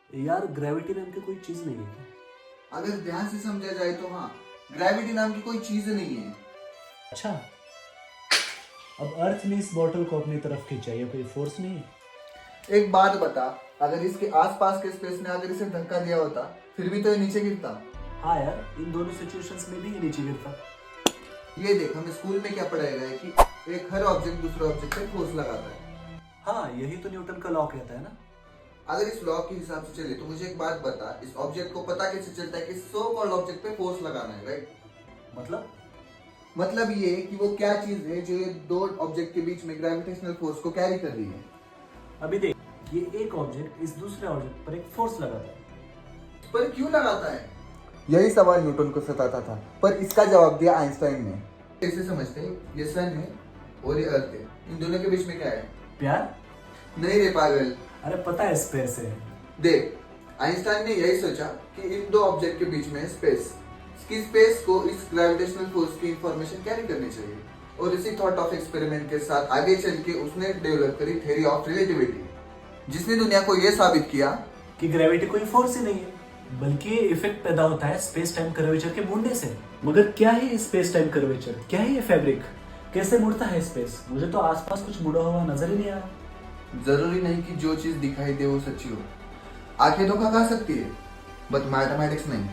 यार ग्रेविटी नाम की कोई चीज नहीं है क्या? अगर ध्यान से समझा जाए तो हाँ, ग्रेविटी नाम की कोई चीज नहीं है। अच्छा, अब अर्थ ने इस बॉटल को अपनी तरफ खींचा, ये कोई फोर्स नहीं है? एक बात बता, अगर इसके आसपास के स्पेस ने अगर इसे धक्का दिया होता फिर भी तो ये नीचे गिरता। हाँ यार, इन दोनों सिचुएशंस में भी ये नीचे गिरता। ये देख, हमें स्कूल में क्या पढ़ाया गया है कि एक हर ऑब्जेक्ट दूसरे ऑब्जेक्ट पे फोर्स लगाता है। हाँ, यही तो न्यूटन का लॉ कहता है ना। अगर इस लॉ के हिसाब से चले तो मुझे एक बात बता, इस ऑब्जेक्ट को पता कैसे चलता है कि सो कॉल्ड ऑब्जेक्ट पे फोर्स लगाना है, राइट? मतलब ये कि वो क्या चीज है जो ये दो ऑब्जेक्ट के बीच में ग्रेविटेशनल फोर्स को कैरी कर रही है। अभी देख, ये एक ऑब्जेक्ट इस दूसरे ऑब्जेक्ट पर एक फोर्स लगाता है। पर क्यों लगाता है? यही सवाल न्यूटन को सताता था, पर इसका जवाब दिया आइंस्टाइन ने। इसे समझते हैं, ये सन है और ये अर्थ है, इन दोनों के बीच में क्या है? प्यार? नहीं रे पागल, अरे पता है, स्पेस है। देख, आइंस्टाइन ने यही सोचा कि इन दो ऑब्जेक्ट के बीच में स्पेस, की स्पेस को इस ग्रेविटेशनल फोर्स की इंफॉर्मेशन कैरी करनी चाहिए, और इसी थॉट ऑफ एक्सपेरिमेंट के साथ आगे चल के उसने डेवलप करी थ्योरी ऑफ रिलेटिविटी, जिसने दुनिया को यह साबित किया कि ग्रेविटी कोई फोर्स ही नहीं है, बल्कि ये इफेक्ट पैदा होता है स्पेस टाइम कर्वेचर के मुड़ने से। मगर क्या है स्पेस टाइम कर्वेचर? क्या है ये फैब्रिक? कैसे मुड़ता है स्पेस? मुझे तो आसपास कुछ मुड़ा हुआ नजर ही नहीं आ रहा। जरूरी नहीं कि जो चीज दिखाई दे वो सच्ची हो। आंखें धोखा खा सकती है, बट मैथमेटिक्स नहीं।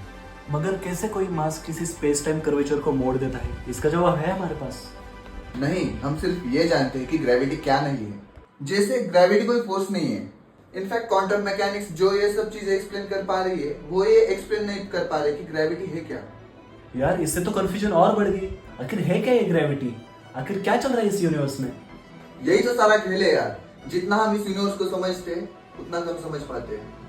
मगर कैसे कोई मास किसी स्पेस टाइम कर्वेचर को मोड़ देता है? इसका जवाब है हमारे पास। नहीं, हम सिर्फ ये जानते हैं कि ग्रेविटी क्या नहीं है। जैसे ग्रेविटी कोई फोर्स नहीं है। इनफैक्ट क्वांटम मैकेनिक्स जो ये सब चीजें एक्सप्लेन कर पा रही है, वो ये एक्सप्लेन नहीं कर पा रहे कि ग्रेविटी है क्या। यार, इससे तो कंफ्यूजन और बढ़ गई। आखिर है क्या ये ग्रेविटी? आखिर क्या चल रहा है इस यूनिवर्स में? यही तो सारा खेल है यार। जितना हम इस यूनिवर्स को समझते हैं उतना कम समझ पाते हैं।